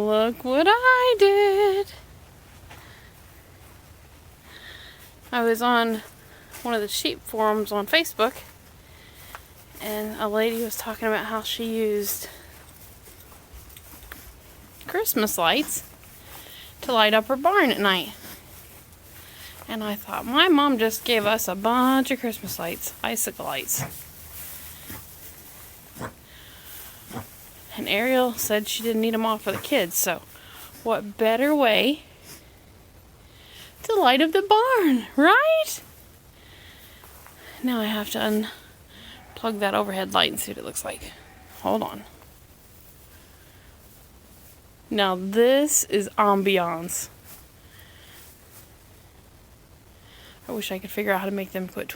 Look what I did. I was on one of the sheep forums on Facebook, and a lady was talking about how she used Christmas lights to light up her barn at night. And I thought, my mom just gave us a bunch of Christmas lights, icicle lights. And Ariel said she didn't need them all for the kids, so what better way to light up the barn, right? Now I have to unplug that overhead light and see what it looks like. Hold on. Now this is ambiance. I wish I could figure out how to make them quit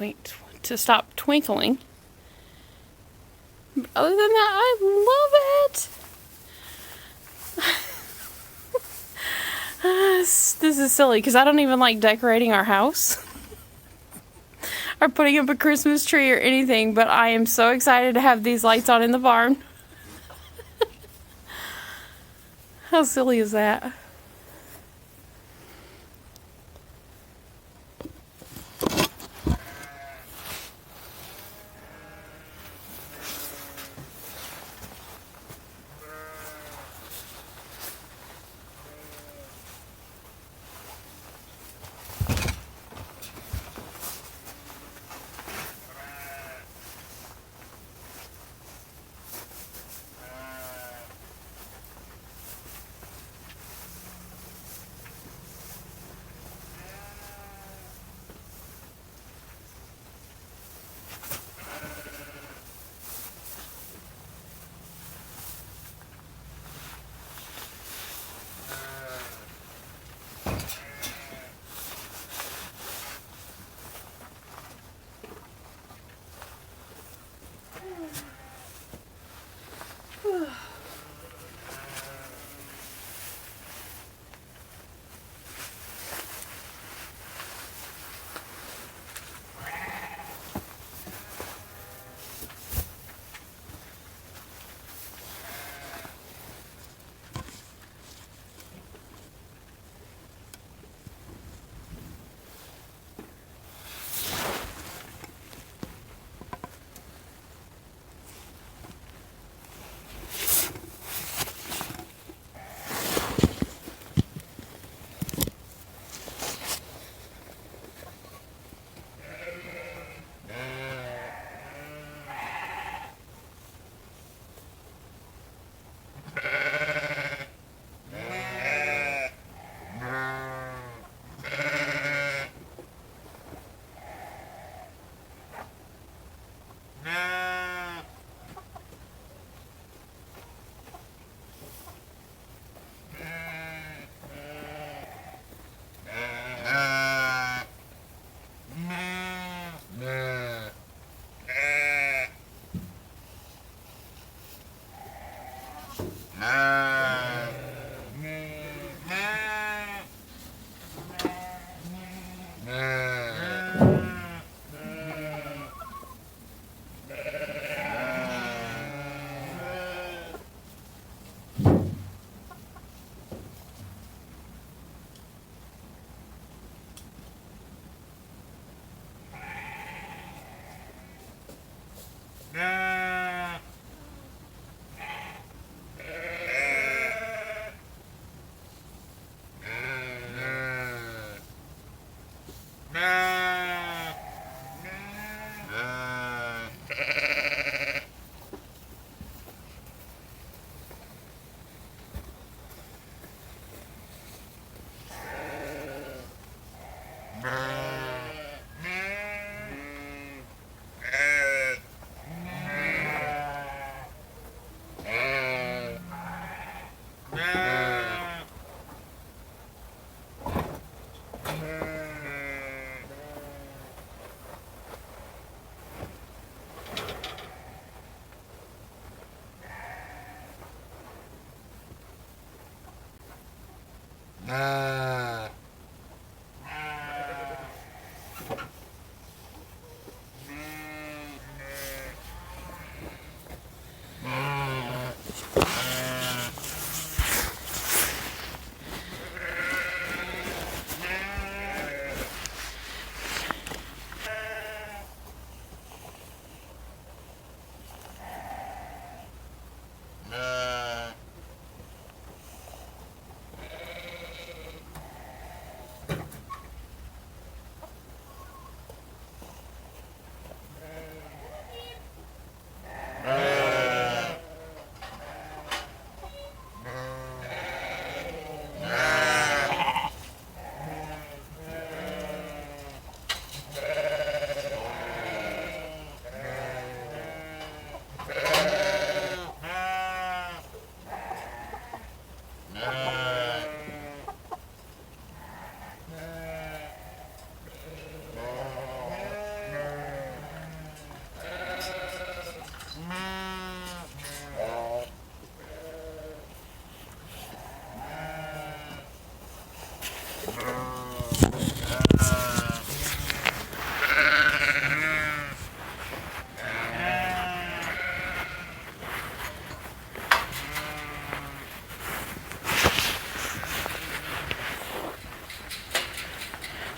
to stop twinkling. But other than that, I love it. This is silly because I don't even like decorating our house or putting up a Christmas tree or anything, but I am so excited to have these lights on in the barn. How silly is that?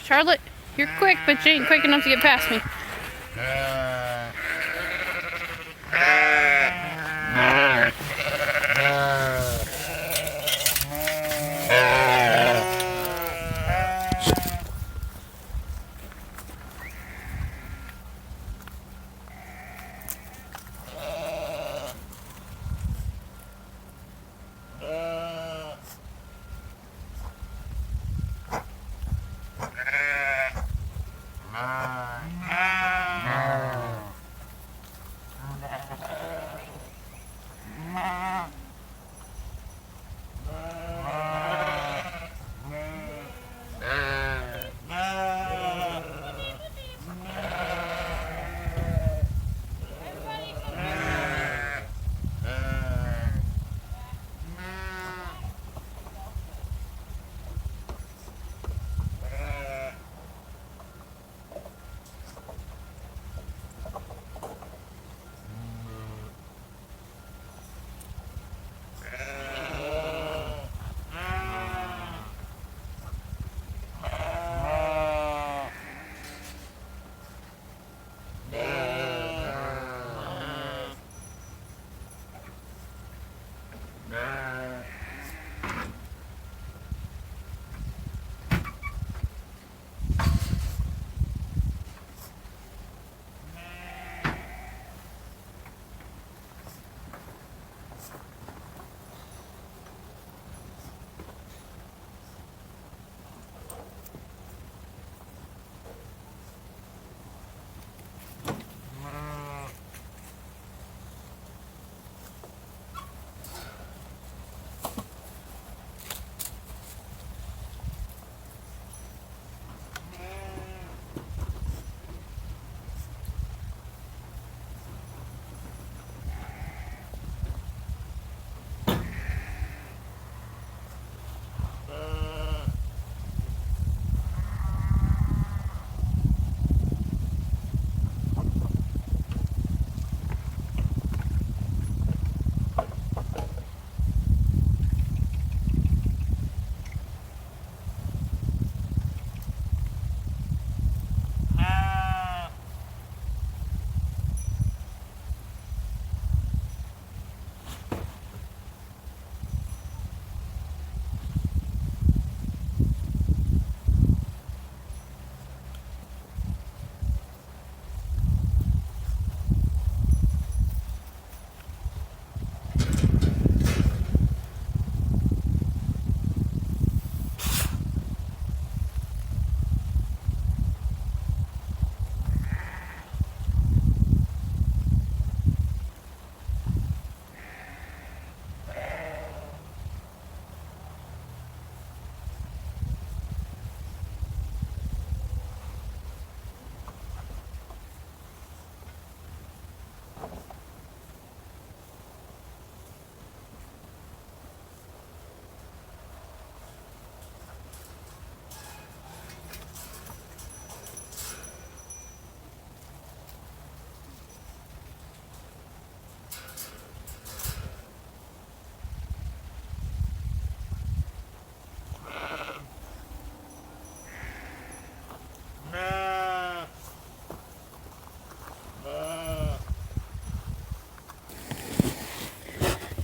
Charlotte, you're quick, but you ain't quick enough to get past me.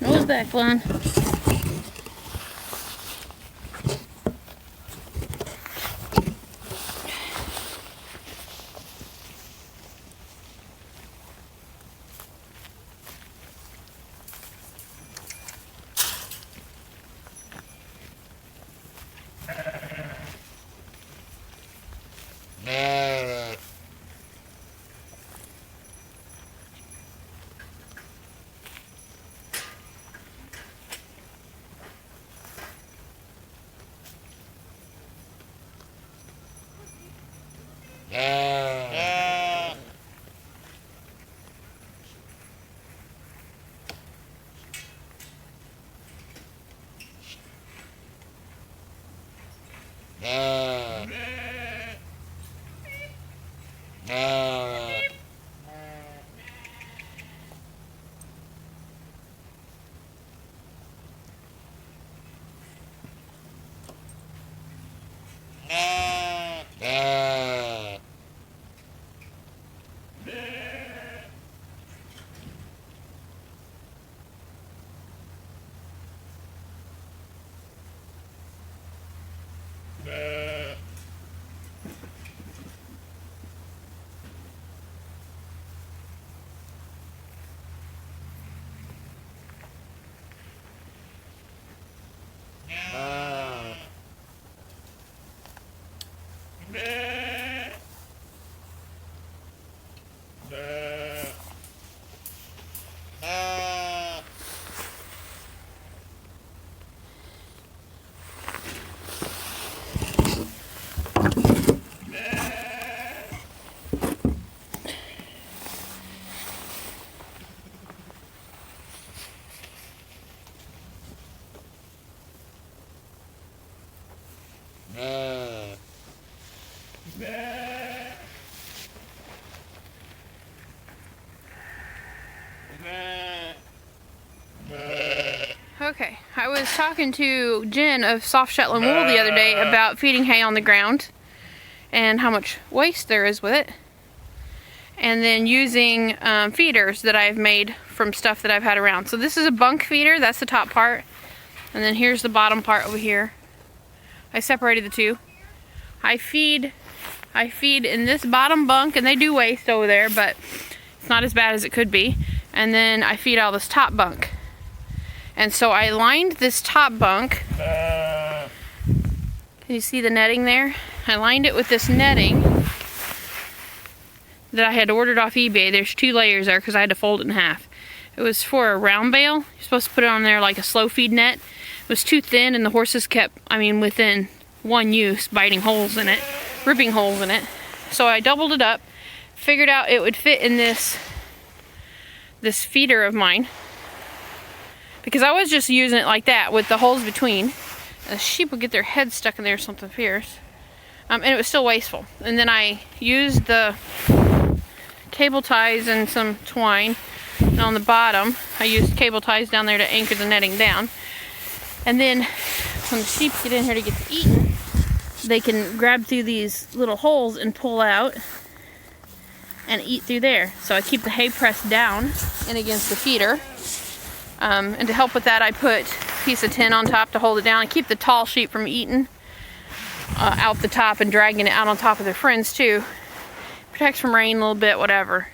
Nose back, Lon. Okay, I was talking to Jen of Soft Shetland Wool the other day about feeding hay on the ground and how much waste there is with it. And then using feeders that I've made from stuff that I've had around. So this is a bunk feeder, that's the top part. And then here's the bottom part over here. I separated the two. I feed in this bottom bunk, and they do waste over there, but it's not as bad as it could be. And then I feed all this top bunk. And so I lined this top bunk. Can you see the netting there? I lined it with this netting that I had ordered off eBay. There's 2 layers there because I had to fold it in half. It was for a round bale. You're supposed to put it on there like a slow feed net. It was too thin, and the horses kept, within one use, biting holes in it, ripping holes in it. So I doubled it up, figured out it would fit in this feeder of mine, because I was just using it like that with the holes between. And the sheep would get their heads stuck in there, something fierce. And it was still wasteful. And then I used the cable ties and some twine. And on the bottom, I used cable ties down there to anchor the netting down. And then when the sheep get in here to get eaten, they can grab through these little holes and pull out and eat through there. So I keep the hay pressed down and against the feeder. And to help with that, I put a piece of tin on top to hold it down and keep the tall sheep from eating out the top and dragging it out on top of their friends too. Protects from rain a little bit, whatever.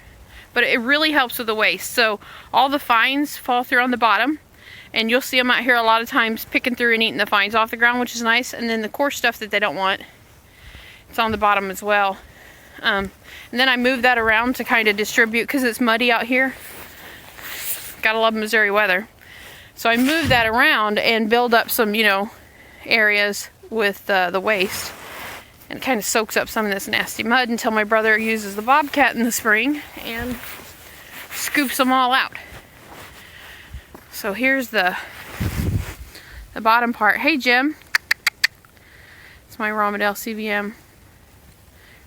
But it really helps with the waste. So all the fines fall through on the bottom, and you'll see them out here a lot of times picking through and eating the fines off the ground, which is nice. And then the coarse stuff that they don't want, it's on the bottom as well. And then I move that around to kind of distribute, because it's muddy out here. Gotta love Missouri weather. So I move that around and build up some, areas with the waste. And it kind of soaks up some of this nasty mud until my brother uses the bobcat in the spring and scoops them all out. So here's the bottom part. Hey, Jim. It's my Romadale CVM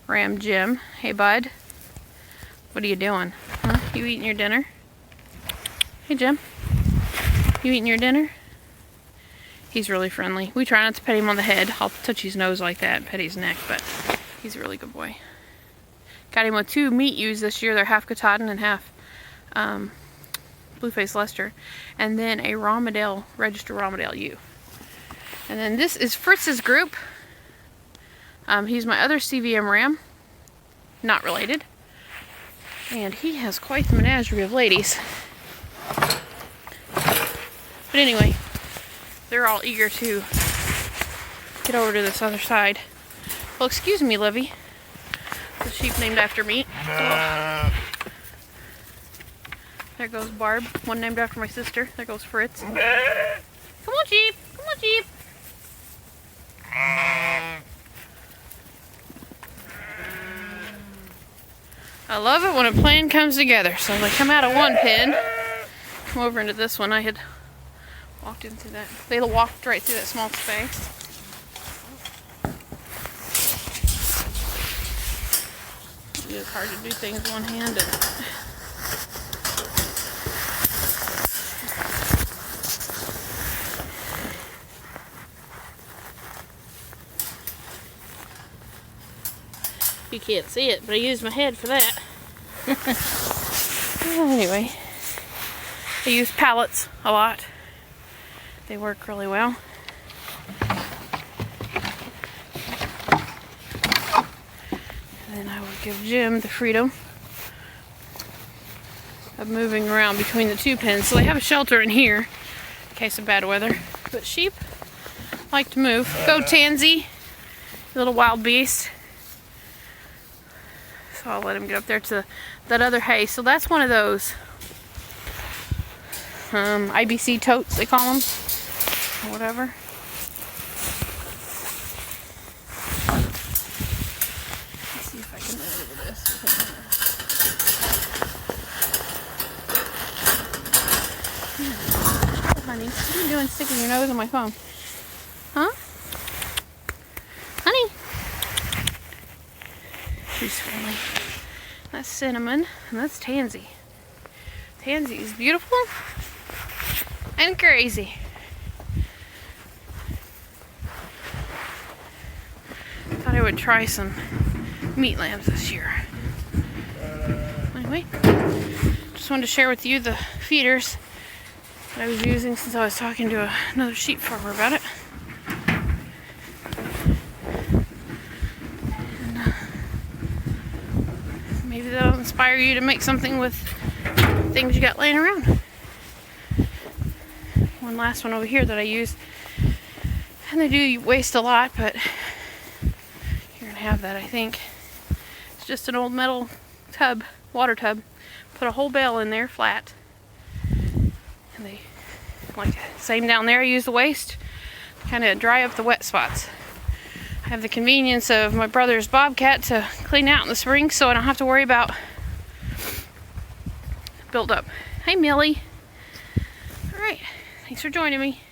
Ram Jim. Hey, bud. What are you doing? Huh? You eating your dinner? Hey, Jim. You eating your dinner? He's really friendly. We try not to pet him on the head. I'll touch his nose like that and pet his neck, but he's a really good boy. Got him with 2 meat ewes this year. They're half Katahdin and half Blue-Faced Leicester. And then a Romadale, registered Romadale ewe. And then this is Fritz's group. He's my other CVM Ram. Not related. And he has quite the menagerie of ladies. But anyway, they're all eager to get over to this other side. Well, excuse me, Livy. The sheep named after me. Oh. There goes Barb, one named after my sister. There goes Fritz. Come on, sheep. Come on, sheep. I love it when a plan comes together. So they come out of one pen, come over into this one. I had walked into that. They walked right through that small space. It's hard to do things one-handed. You can't see it, but I used my head for that. Well, anyway, I use pallets a lot. They work really well. And then I will give Jim the freedom of moving around between the 2 pens. So they have a shelter in here in case of bad weather. But sheep like to move. Go, Tansy, you little wild beast. So I'll let him get up there to that other hay. So that's one of those IBC totes, they call them, or whatever. Let's see if I can move this. Oh, honey, what are you doing sticking your nose in my phone? Huh? Honey? She's friendly. That's Cinnamon, and that's Tansy. Tansy is beautiful and crazy. Thought I would try some meat lambs this year. Anyway, just wanted to share with you the feeders that I was using since I was talking to another sheep farmer about it. And, maybe that'll inspire you to make something with things you got laying around. One last one over here that I use, and they do waste a lot, but you're gonna have that, I think. It's just an old metal tub, water tub. Put a whole bale in there flat, and they like same down there. I use the waste, kind of dry up the wet spots. I have the convenience of my brother's bobcat to clean out in the spring, so I don't have to worry about build up. Hey, Millie. All right, thanks for joining me.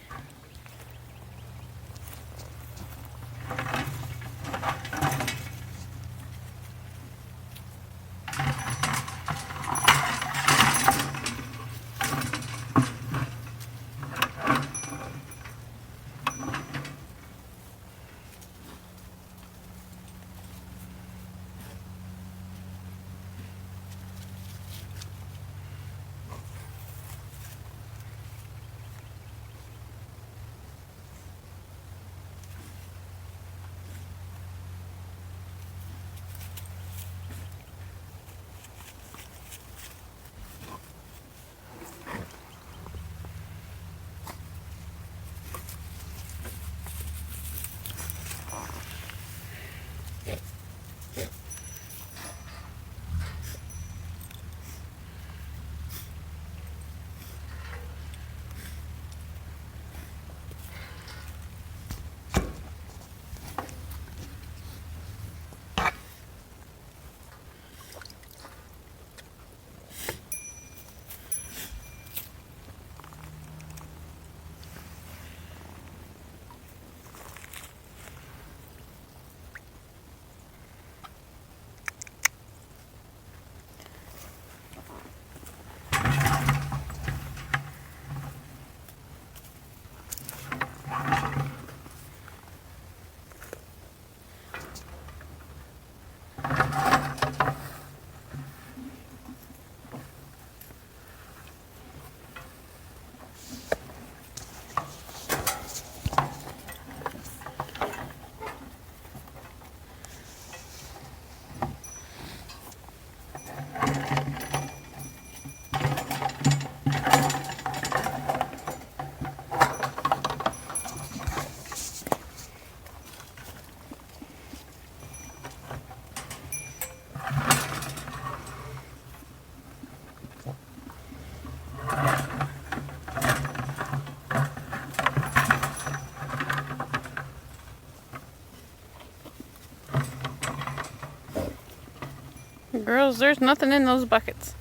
Girls, there's nothing in those buckets.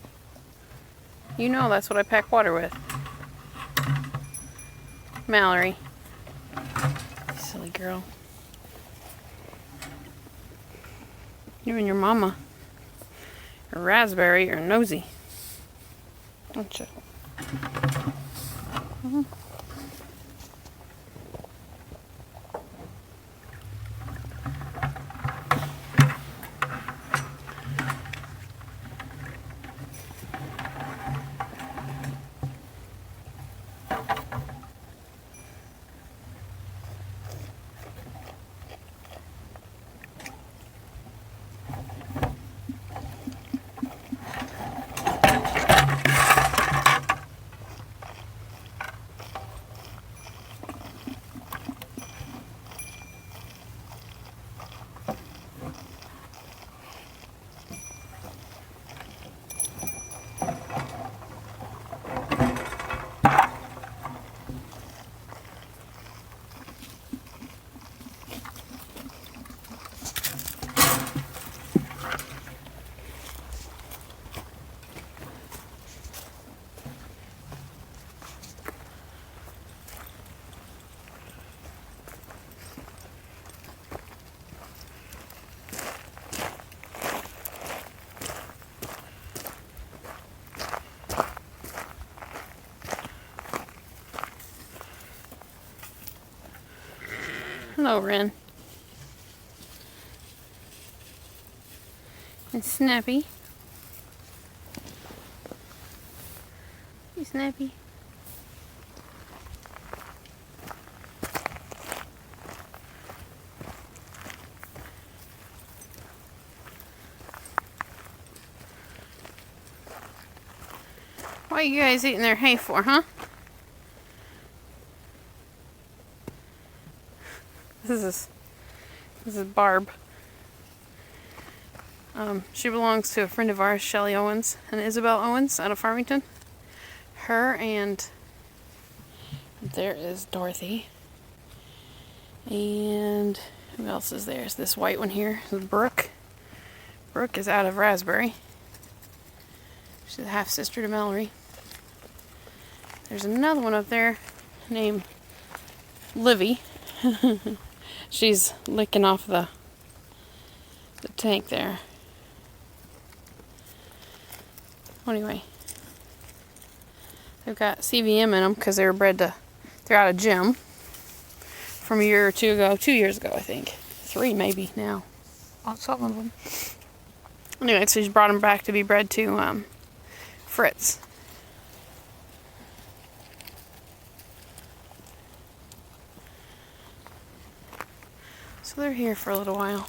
You know that's what I pack water with. Mallory. Silly girl. You and your mama, or Raspberry, or Nosy. Don't you? Mm-hmm. Hello, Ren. And Snappy. Hey, Snappy. What are you guys eating their hay for, huh? This is Barb. She belongs to a friend of ours, Shelly Owens and Isabel Owens out of Farmington. Her and there is Dorothy. And who else is there? Is this white one here? This is Brooke. Brooke is out of Raspberry. She's a half sister to Mallory. There's another one up there named Livy. She's licking off the tank there. Anyway, they've got CVM in them because they were bred to. They're out of gym from a year or two ago, 2 years ago, I think, 3 maybe now. Some of them. Anyway, so she's brought them back to be bred to Fritz. So they're here for a little while.